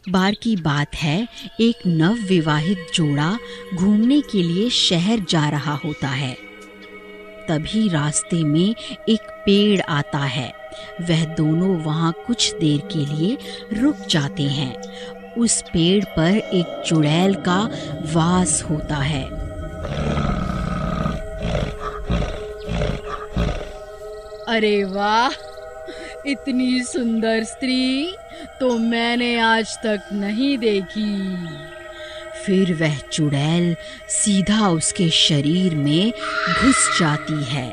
एक बार की बात है, एक नवविवाहित जोड़ा घूमने के लिए शहर जा रहा होता है। तभी रास्ते में एक पेड़ आता है। वह दोनों वहाँ कुछ देर के लिए रुक जाते हैं। उस पेड़ पर एक चुड़ैल का वास होता है। अरे वाह, इतनी सुंदर स्त्री तो मैंने आज तक नहीं देखी। फिर वह चुड़ैल सीधा उसके शरीर में घुस जाती है।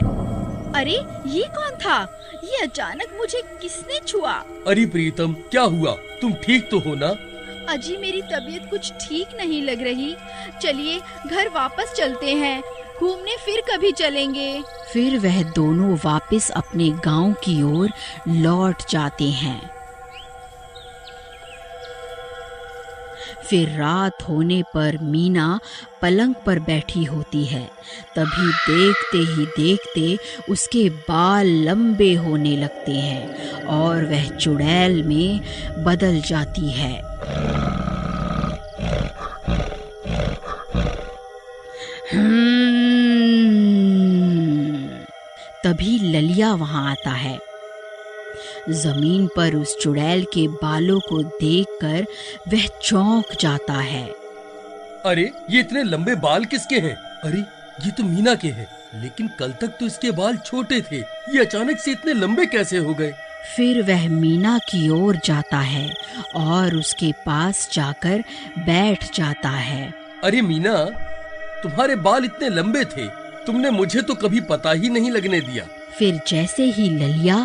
अरे ये कौन था? ये अचानक मुझे किसने छुआ? अरे प्रीतम, क्या हुआ? तुम ठीक तो हो ना? अजी, मेरी तबीयत कुछ ठीक नहीं लग रही। चलिए घर वापस चलते हैं, घूमने फिर कभी चलेंगे। फिर वह दोनों वापस अपने गांव की ओर लौट जाते हैं। फिर रात होने पर मीना पलंग पर बैठी होती है। तभी देखते ही देखते उसके बाल लंबे होने लगते हैं और वह चुड़ैल में बदल जाती है। तभी ललिया वहां आता है। जमीन पर उस चुड़ैल के बालों को देखकर वह चौंक जाता है। अरे ये इतने लंबे बाल किसके हैं? अरे ये तो मीना के हैं, लेकिन कल तक तो इसके बाल छोटे थे, ये अचानक से इतने लंबे कैसे हो गए? फिर वह मीना की ओर जाता है और उसके पास जाकर बैठ जाता है। अरे मीना, तुम्हारे बाल इतने लंबे थे, तुमने मुझे तो कभी पता ही नहीं लगने दिया। फिर जैसे ही ललिया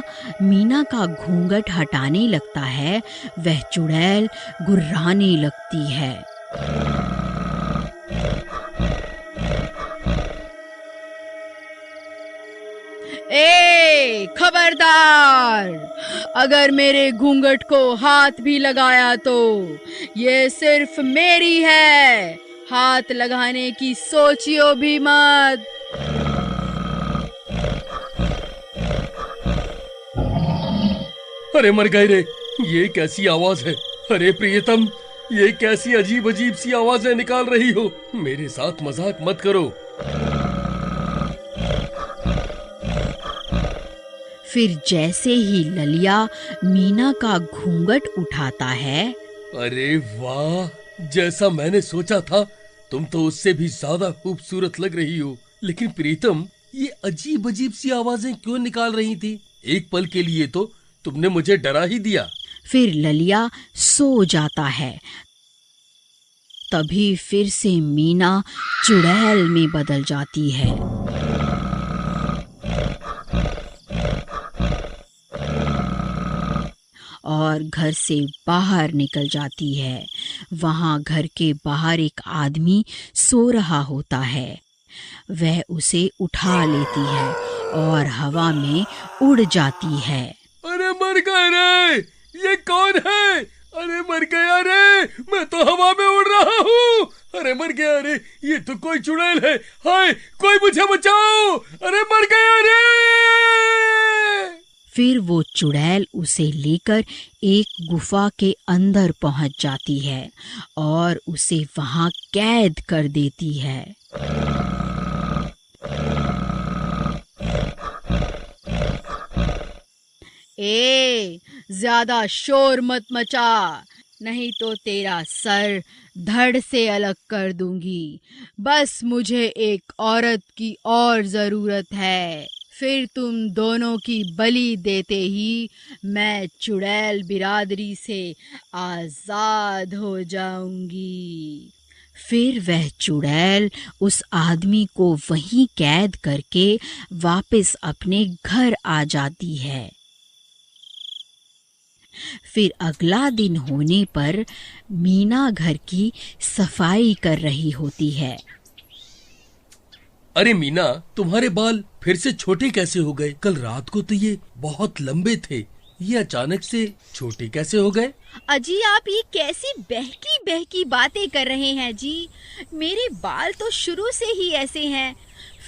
मीना का घूंघट हटाने लगता है, वह चुड़ैल गुर्राने लगती है। ए खबरदार, अगर मेरे घूंघट को हाथ भी लगाया तो ये सिर्फ मेरी है, हाथ लगाने की सोचियो भी मत। अरे मर गए रे, ये कैसी आवाज है? अरे प्रियतम, ये कैसी अजीब अजीब सी आवाजें निकाल रही हो? मेरे साथ मजाक मत करो। फिर जैसे ही ललिया मीना का घूंघट उठाता है, अरे वाह, जैसा मैंने सोचा था, तुम तो उससे भी ज्यादा खूबसूरत लग रही हो। लेकिन प्रीतम, ये अजीब अजीब सी आवाजें क्यों निकाल रही थी? एक पल के लिए तो तुमने मुझे डरा ही दिया। फिर ललिया सो जाता है। तभी फिर से मीना चुड़ैल में बदल जाती है। और घर से बाहर निकल जाती है। वहां घर के बाहर एक आदमी सो रहा होता है। वह उसे उठा लेती है और हवा में उड़ जाती है। अरे मर गए रे, ये कौन है? अरे मर गया रे, मैं तो हवा में उड़ रहा हूँ। अरे मर गया रे, ये तो कोई चुड़ैल है। हाय, कोई मुझे बचाओ! अरे मर गया रे। फिर वो चुड़ैल उसे लेकर एक गुफा के अंदर पहुंच जाती है और उसे वहां कैद कर देती है। ए, ज्यादा शोर मत मचा, नहीं तो तेरा सर धड़ से अलग कर दूंगी। बस मुझे एक औरत की और जरूरत है, फिर तुम दोनों की बलि देते ही मैं चुड़ैल बिरादरी से आजाद हो जाऊंगी। फिर वह चुड़ैल उस आदमी को वहीं कैद करके वापस अपने घर आ जाती है। फिर अगला दिन होने पर मीना घर की सफाई कर रही होती है। अरे मीना, तुम्हारे बाल फिर से छोटे कैसे हो गए? कल रात को तो ये बहुत लंबे थे, ये अचानक से छोटे कैसे हो गए? अजी, आप ये कैसी बहकी बहकी बातें कर रहे हैं जी? मेरे बाल तो शुरू से ही ऐसे हैं।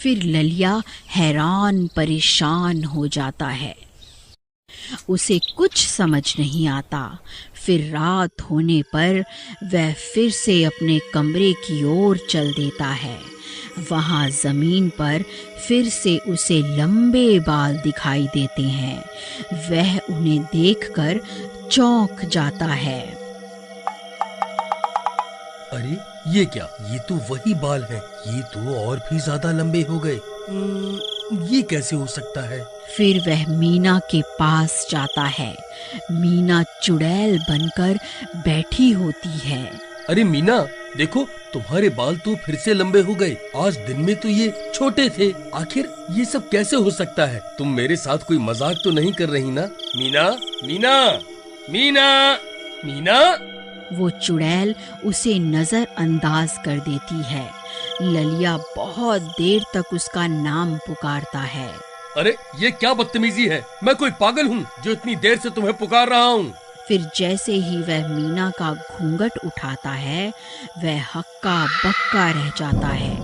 फिर ललिया हैरान परेशान हो जाता है। उसे कुछ समझ नहीं आता। फिर रात होने पर वह फिर से अपने कमरे की ओर चल देता है। वहाँ जमीन पर फिर से उसे लंबे बाल दिखाई देते हैं। वह उन्हें देखकर चौंक जाता है। अरे ये क्या? ये तो वही बाल हैं। ये तो और भी ज्यादा लंबे हो गए। ये कैसे हो सकता है? फिर वह मीना के पास जाता है। मीना चुड़ैल बनकर बैठी होती है। अरे मीना, देखो तुम्हारे बाल तो फिर से लंबे हो गए। आज दिन में तो ये छोटे थे। आखिर ये सब कैसे हो सकता है? तुम मेरे साथ कोई मजाक तो नहीं कर रही ना? मीना, मीना, मीना, मीना। वो चुड़ैल उसे नजरअंदाज कर देती है। ललिया बहुत देर तक उसका नाम पुकारता है। अरे ये क्या बदतमीजी है? मैं कोई पागल हूँ जो इतनी देर से तुम्हें पुकार रहा हूँ? फिर जैसे ही वह मीना का घूंघट उठाता है, वह हक्का बक्का रह जाता है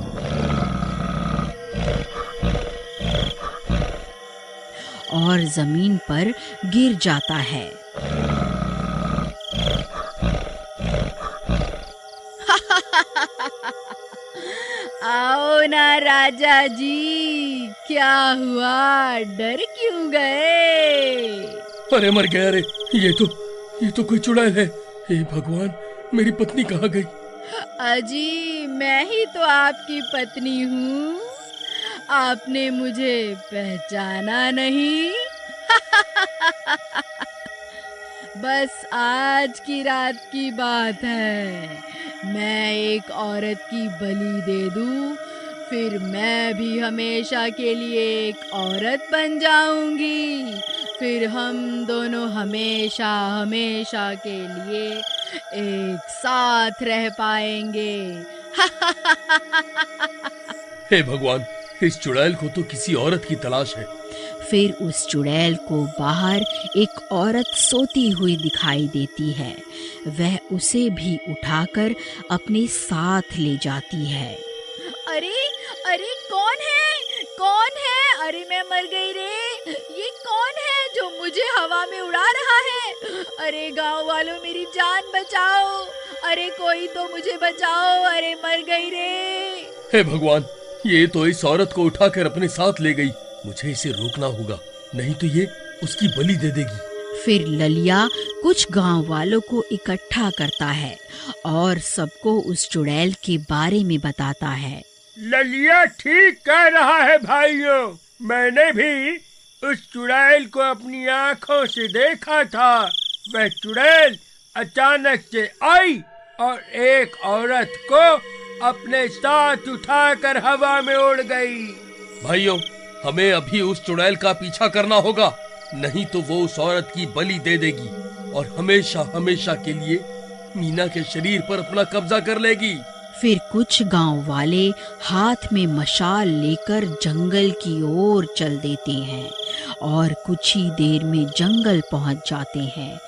और जमीन पर गिर जाता है। आओ ना राजा जी, क्या हुआ? डर क्यों गए? अरे मर गया रे। ये तो कोई चुड़ैल है। हे भगवान, मेरी पत्नी कहाँ गई? अजी, मैं ही तो आपकी पत्नी हूँ। आपने मुझे पहचाना नहीं? बस आज की रात की बात है। मैं एक औरत की बलि दे दूँ, फिर मैं भी हमेशा के लिए एक औरत बन जाऊंगी। फिर हम दोनों हमेशा हमेशा के लिए एक साथ रह पाएंगे। हे भगवान, इस चुड़ैल को तो किसी औरत की तलाश है। फिर उस चुड़ैल को बाहर एक औरत सोती हुई दिखाई देती है। वह उसे भी उठाकर अपने साथ ले जाती है। अरे अरे, कौन है? कौन है? अरे मैं मर गई रे। ये कौन है जो मुझे हवा में उड़ा रहा है? अरे गांव वालों, मेरी जान बचाओ। अरे कोई तो मुझे बचाओ। अरे मर गई रे। हे भगवान, ये तो इस औरत को उठाकर अपने साथ ले गई। मुझे इसे रोकना होगा, नहीं तो ये उसकी बलि दे देगी। फिर ललिया कुछ गांव वालों को इकट्ठा करता है और सबको उस चुड़ैल के बारे में बताता है। ललिया ठीक कह रहा है भाइयों। मैंने भी उस चुड़ैल को अपनी आंखों से देखा था। वह चुड़ैल अचानक से आई और एक औरत को अपने साथ उठाकर हवा में उड़ गई। भाइयों, हमें अभी उस चुड़ैल का पीछा करना होगा, नहीं तो वो उस औरत की बलि दे देगी और हमेशा हमेशा के लिए मीना के शरीर पर अपना कब्जा कर लेगी। फिर कुछ गांव वाले हाथ में मशाल लेकर जंगल की ओर चल देते हैं और कुछ ही देर में जंगल पहुंच जाते हैं।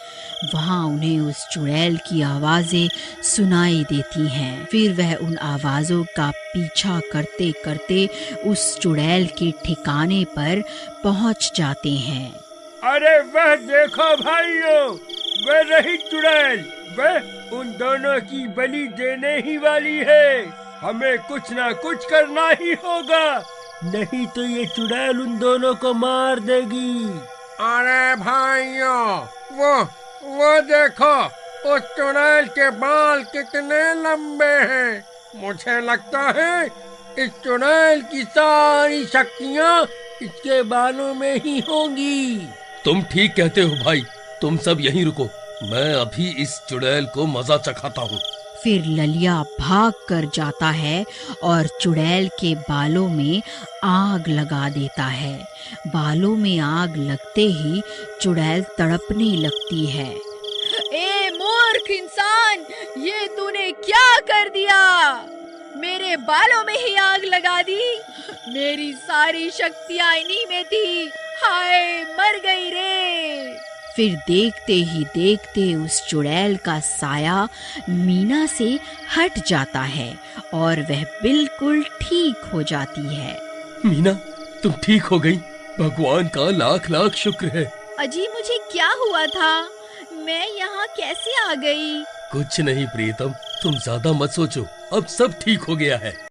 वहां उन्हें उस चुड़ैल की आवाजें सुनाई देती हैं। फिर वह उन आवाजों का पीछा करते करते उस चुड़ैल के ठिकाने पर पहुंच जाते हैं। अरे वह देखो भाइयों, वह रही चुड़ैल। वह उन दोनों की बलि देने ही वाली है। हमें कुछ ना कुछ करना ही होगा, नहीं तो ये चुड़ैल उन दोनों को मार देगी। अरे भाइयों, वो देखो, उस चुड़ैल के बाल कितने लंबे हैं। मुझे लगता है इस चुड़ैल की सारी शक्तियाँ इसके बालों में ही होंगी। तुम ठीक कहते हो भाई, तुम सब यहीं रुको, मैं अभी इस चुड़ैल को मजा चखाता हूँ। फिर ललिया भाग कर जाता है और चुड़ैल के बालों में आग लगा देता है। बालों में आग लगते ही चुड़ैल तड़पने लगती है। ए मूर्ख इंसान, ये तूने क्या कर दिया? मेरे बालों में ही आग लगा दी। मेरी सारी शक्तियाँ इन्हीं में थी। हाय, मर गई रे। फिर देखते ही देखते उस चुड़ैल का साया मीना से हट जाता है और वह बिल्कुल ठीक हो जाती है। मीना, तुम ठीक हो गई, भगवान का लाख लाख शुक्र है। अजी, मुझे क्या हुआ था? मैं यहाँ कैसे आ गई? कुछ नहीं प्रीतम, तुम ज्यादा मत सोचो, अब सब ठीक हो गया है।